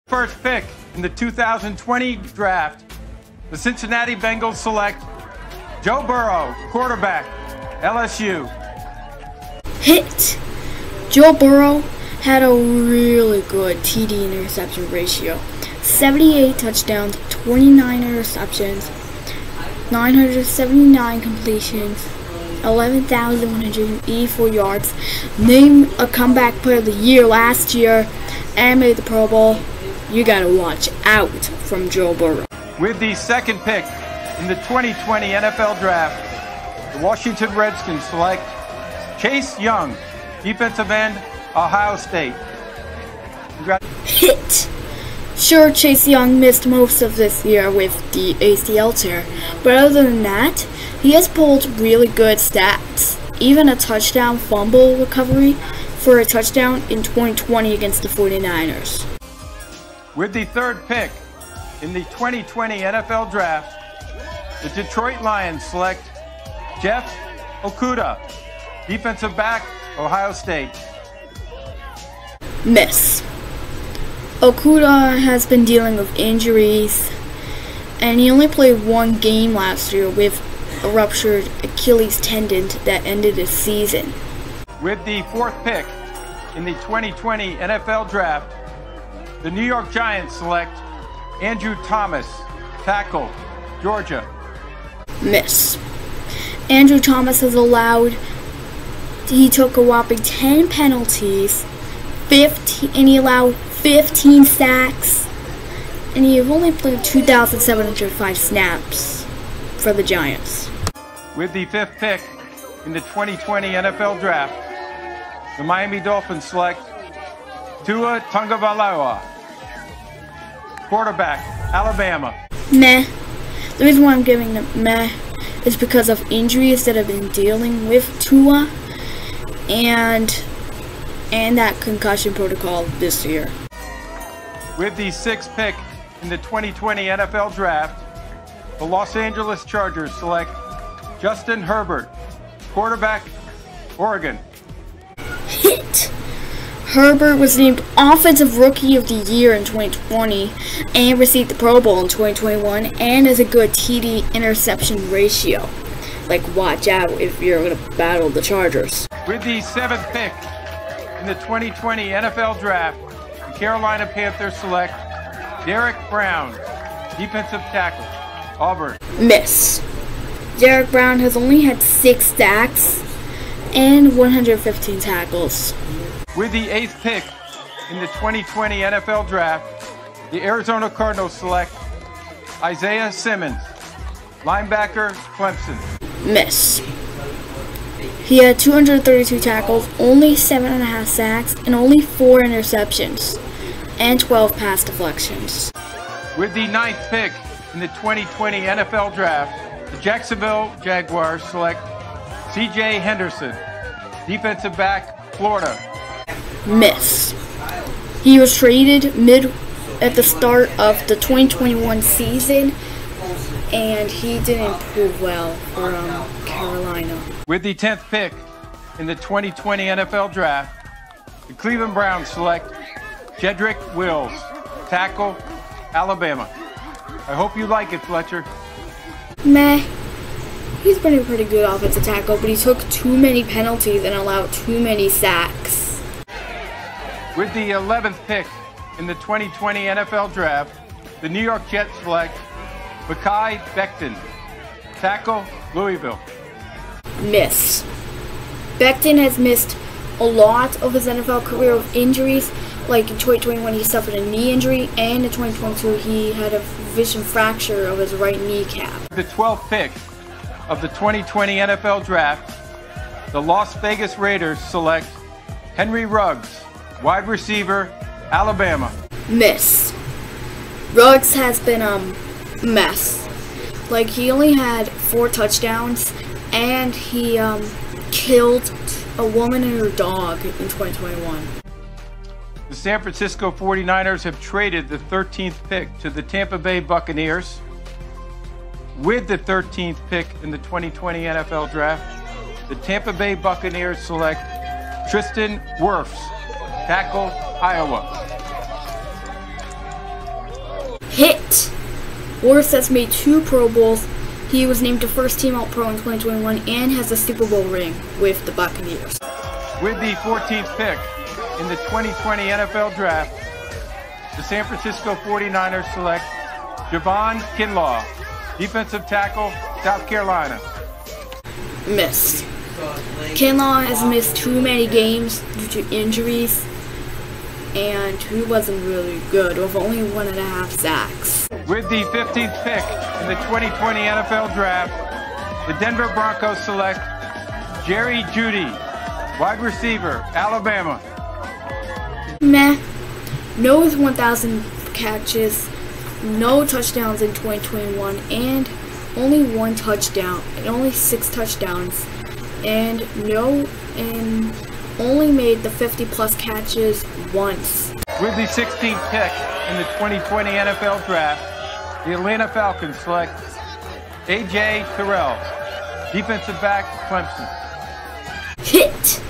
First pick in the 2020 draft, the Cincinnati Bengals select Joe Burrow, quarterback, LSU. Hit. Joe Burrow had a really good TD interception ratio. 78 touchdowns, 29 interceptions, 979 completions, 11,184 yards, named a comeback player of the year last year, and made the Pro Bowl. You gotta watch out from Joe Burrow. With the second pick in the 2020 NFL Draft, the Washington Redskins select Chase Young, defensive end, Ohio State. Hit. Sure, Chase Young missed most of this year with the ACL tear, but other than that, he has pulled really good stats. Even a touchdown fumble recovery for a touchdown in 2020 against the 49ers. With the third pick in the 2020 NFL Draft, the Detroit Lions select Jeff Okudah, defensive back, Ohio State. Miss. Okudah has been dealing with injuries, and he only played one game last year with a ruptured Achilles tendon that ended his season. With the fourth pick in the 2020 NFL Draft, the New York Giants select Andrew Thomas, tackle, Georgia. Miss. Andrew Thomas he took a whopping 10 penalties, and he allowed 15 sacks, and he only played 2,705 snaps for the Giants. With the fifth pick in the 2020 NFL Draft, the Miami Dolphins select Tua Tagovailoa, quarterback, Alabama. Meh. The reason why I'm giving them meh is because of injuries that have been dealing with Tua and that concussion protocol this year. With the sixth pick in the 2020 NFL Draft, the Los Angeles Chargers select Justin Herbert, quarterback, Oregon. Hit. Herbert was named Offensive Rookie of the Year in 2020 and received the Pro Bowl in 2021 and has a good TD interception ratio. Like, watch out if you're going to battle the Chargers. With the seventh pick in the 2020 NFL Draft, the Carolina Panthers select Derek Brown, defensive tackle, Auburn. Miss. Derek Brown has only had 6 sacks and 115 tackles. With the eighth pick in the 2020 NFL Draft, the Arizona Cardinals select Isaiah Simmons, linebacker, Clemson. Miss. He had 232 tackles, only 7.5 sacks, and only 4 interceptions, and 12 pass deflections. With the ninth pick in the 2020 NFL Draft, the Jacksonville Jaguars select C.J. Henderson, defensive back, Florida. Miss. He was traded at the start of the 2021 season, and he didn't prove well for Carolina. With the 10th pick in the 2020 NFL Draft, the Cleveland Browns select Jedrick Wills, tackle, Alabama. I hope you like it, Fletcher. Meh. He's been a pretty good offensive tackle, but he took too many penalties and allowed too many sacks. With the 11th pick in the 2020 NFL Draft, the New York Jets select Mekhi Becton, tackle, Louisville. Miss. Becton has missed a lot of his NFL career with injuries, like in 2021 he suffered a knee injury, and in 2022 he had a vision fracture of his right kneecap. The 12th pick of the 2020 NFL Draft, the Las Vegas Raiders select Henry Ruggs, wide receiver, Alabama. Miss. Ruggs has been a mess. Like, he only had 4 touchdowns, and he killed a woman and her dog in 2021. The San Francisco 49ers have traded the 13th pick to the Tampa Bay Buccaneers. With the 13th pick in the 2020 NFL Draft, the Tampa Bay Buccaneers select Tristan Wirfs, tackle, Iowa. Wirfs has made 2 Pro Bowls. He was named to first team All-Pro in 2021 and has a Super Bowl ring with the Buccaneers. With the 14th pick in the 2020 NFL Draft, the San Francisco 49ers select Javon Kinlaw, defensive tackle, South Carolina. Missed. Kinlaw has missed too many games due to injuries, and he wasn't really good, with only 1.5 sacks. With the 15th pick in the 2020 NFL Draft, the Denver Broncos select Jerry Jeudy, wide receiver, Alabama. Meh. No 1,000 catches, no touchdowns in 2021, and only 1 touchdown, and only 6 touchdowns, and only made the 50-plus catches once. With the 16th pick in the 2020 NFL Draft, the Atlanta Falcons select A.J. Terrell, defensive back, Clemson. Hit!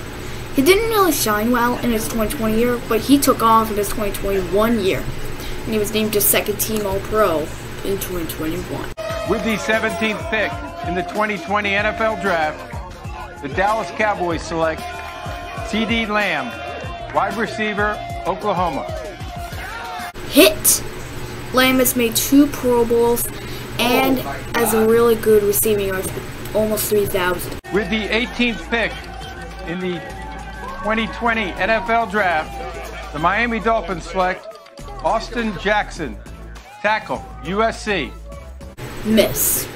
He didn't really shine well in his 2020 year, but he took off in his 2021 year, and he was named to second team All-Pro in 2021. With the 17th pick in the 2020 NFL Draft, the Dallas Cowboys select C.D. Lamb, wide receiver, Oklahoma. Hit! Lamb has made 2 Pro Bowls and has a really good receiving yards, almost 3,000. With the 18th pick in the 2020 NFL Draft, the Miami Dolphins select Austin Jackson, tackle, USC. Miss.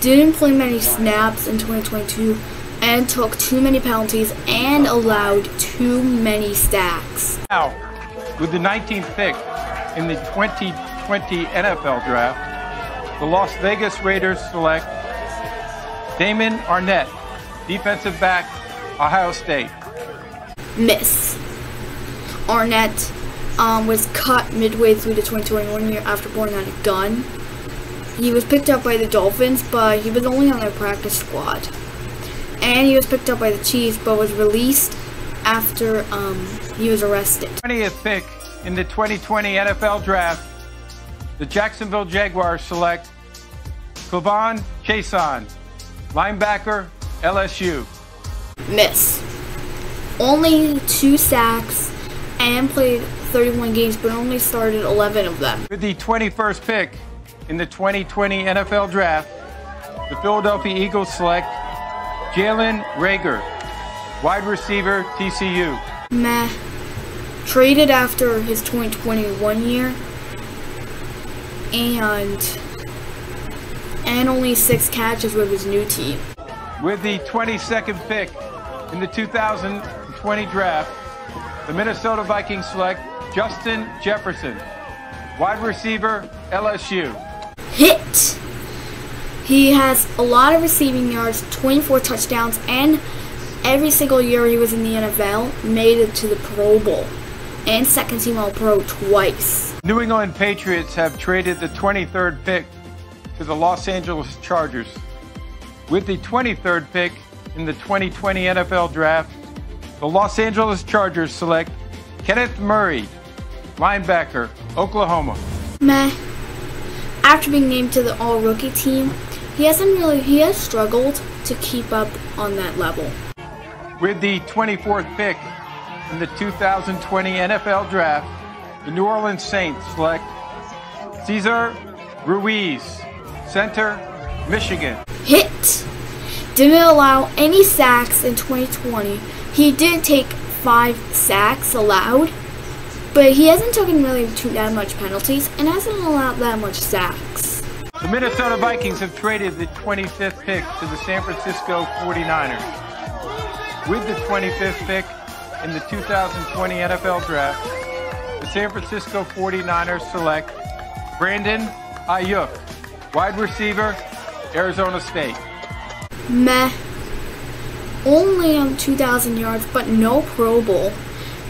Didn't play many snaps in 2022 and took too many penalties and allowed too many sacks. Now, with the 19th pick in the 2020 NFL Draft, the Las Vegas Raiders select Damon Arnett, defensive back, Ohio State. Miss. Arnett was cut midway through the 2021 year after pulling out a gun. He was picked up by the Dolphins, but he was only on their practice squad. And he was picked up by the Chiefs, but was released after he was arrested. 20th pick in the 2020 NFL Draft, the Jacksonville Jaguars select Clavon Chason, linebacker, LSU. Miss. Only 2 sacks and played 31 games, but only started 11 of them. With the 21st pick in the 2020 NFL Draft, the Philadelphia Eagles select Jalen Reagor, wide receiver, TCU. Meh. Traded after his 2021 year, and only 6 catches with his new team. With the 22nd pick in the 2020 Draft, the Minnesota Vikings select Justin Jefferson, wide receiver, LSU. Hit! He has a lot of receiving yards, 24 touchdowns, and every single year he was in the NFL, made it to the Pro Bowl and second team All-Pro twice. New England Patriots have traded the 23rd pick to the Los Angeles Chargers. With the 23rd pick in the 2020 NFL Draft, the Los Angeles Chargers select Kenneth Murray, linebacker, Oklahoma. Meh. After being named to the All-Rookie team, he has struggled to keep up on that level. With the 24th pick in the 2020 NFL Draft, the New Orleans Saints select Cesar Ruiz, center, Michigan. Hit! Didn't allow any sacks in 2020. He did take 5 sacks allowed, but he hasn't taken really that much penalties and hasn't allowed that much sacks. The Minnesota Vikings have traded the 25th pick to the San Francisco 49ers. With the 25th pick in the 2020 NFL Draft, the San Francisco 49ers select Brandon Ayuk, wide receiver, Arizona State. Meh. Only 2,000 yards, but no Pro Bowl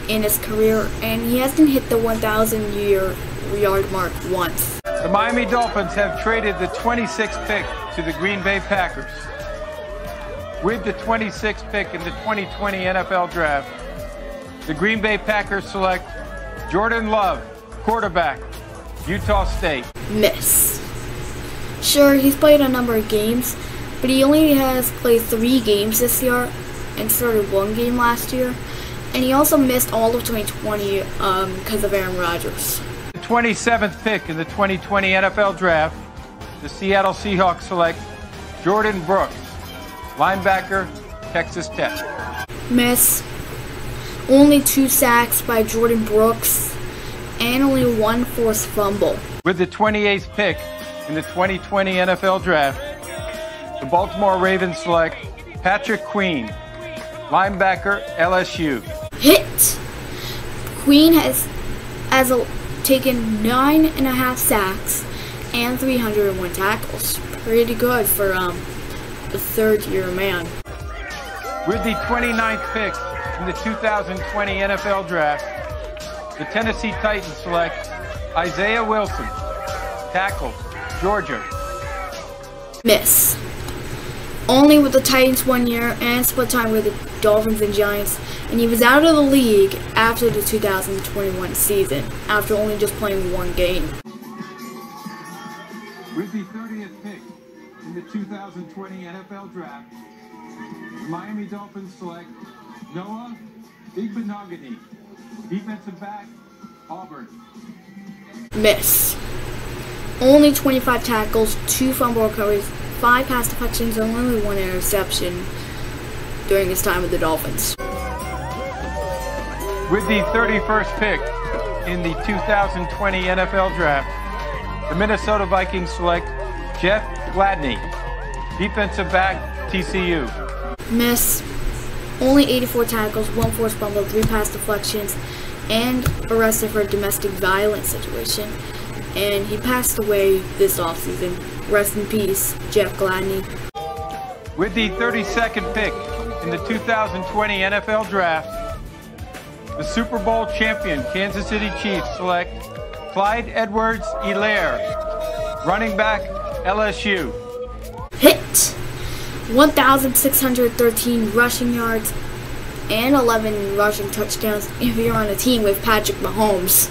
in his career, and he hasn't hit the 1,000-yard mark once. The Miami Dolphins have traded the 26th pick to the Green Bay Packers. With the 26th pick in the 2020 NFL Draft, the Green Bay Packers select Jordan Love, quarterback, Utah State. Miss. Sure, he's played a number of games, but he only has played 3 games this year and started 1 game last year. And he also missed all of 2020 because of Aaron Rodgers. The 27th pick in the 2020 NFL Draft, the Seattle Seahawks select Jordan Brooks, linebacker, Texas Tech. Miss. Only 2 sacks by Jordan Brooks and only 1 forced fumble. With the 28th pick in the 2020 NFL Draft, the Baltimore Ravens select Patrick Queen, linebacker, LSU. Hit. Queen has taken 9.5 sacks and 301 tackles. Pretty good for a third-year man. With the 29th pick in the 2020 NFL Draft, the Tennessee Titans select Isaiah Wilson, tackle, Georgia. Miss. Only with the Titans 1 year and split time with the Dolphins and Giants, and he was out of the league after the 2021 season, after only just playing 1 game. With the 30th pick in the 2020 NFL Draft, the Miami Dolphins select Noah Igbenogany, defensive back, Auburn. Miss. Only 25 tackles, 2 fumble recoveries, 5 pass deflections, and only 1 interception during his time with the Dolphins. With the 31st pick in the 2020 NFL Draft, the Minnesota Vikings select Jeff Gladney, defensive back, TCU. Miss. Only 84 tackles, 1 forced fumble, 3 pass deflections, and arrested for a domestic violence situation. And he passed away this offseason. Rest in peace, Jeff Gladney. With the 32nd pick in the 2020 NFL Draft, the Super Bowl champion Kansas City Chiefs select Clyde Edwards-Helaire, running back, LSU. Hit. 1,613 rushing yards and 11 rushing touchdowns if you're on a team with Patrick Mahomes.